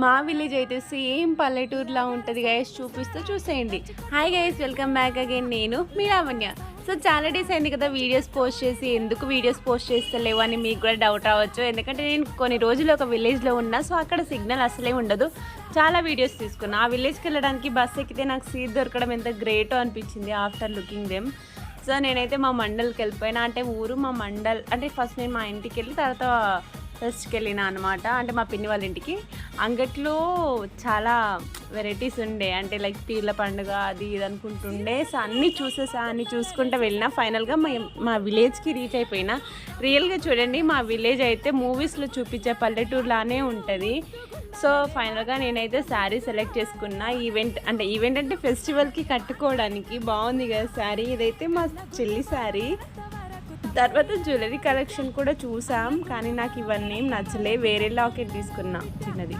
మా విలేజ్ అయితే సేమ్ పల్లెటూరులా ఉంటుంది గైస్, చూసేయండి. Hi guys, welcome back again. నేను మీ లావణ్య. సో చాలా డేస్ అయింది కదా వీడియోస్ పోస్ట్ చేసి, ఎందుకు వీడియోస్ పోస్ట్ చేస్తలేవు అని మీకు కూడా డౌట్ రావచ్చు. ఎందుకంటే నేను కొన్ని రోజులు ఒక విలేజ్లో ఉన్నా, సో అక్కడ సిగ్నల్ అసలే ఉండదు. చాలా వీడియోస్ తీసుకున్నా. ఆ విలేజ్కి వెళ్ళడానికి బస్ ఎక్కితే నాకు సీట్ దొరకడం ఎంత గ్రేటో అనిపించింది ఆఫ్టర్ లుకింగ్ దెమ్. సో నేనైతే మా మండల్కి వెళ్ళిపోయినా, అంటే ఊరు మా మండల్, అంటే ఫస్ట్ నేను మా ఇంటికి వెళ్ళి తర్వాత ఫస్ట్కి వెళ్ళిన అనమాట, అంటే మా పిన్ని వాళ్ళ ఇంటికి. అంగట్లో చాలా వెరైటీస్ ఉండే, అంటే లైక్ పీర్ల పండుగ అది ఇది అనుకుంటుండే. సో అన్నీ అన్నీ చూసుకుంటూ వెళ్ళిన. ఫైనల్గా మా విలేజ్కి రీచ్ అయిపోయినా. రియల్గా చూడండి, మా విలేజ్ అయితే మూవీస్లో చూపించే పల్లెటూరులానే ఉంటుంది. సో ఫైనల్గా నేనైతే శారీ సెలెక్ట్ చేసుకున్నా. ఈవెంట్ అంటే ఫెస్టివల్కి కట్టుకోవడానికి బాగుంది కదా శారీ. ఇదైతే మా చెల్లి శారీ. తర్వాత జ్యువెలరీ కలెక్షన్ కూడా చూసాం, కానీ నాకు ఇవన్నీ నచ్చలే. వేరే లాకెట్ తీసుకున్నా చిన్నది.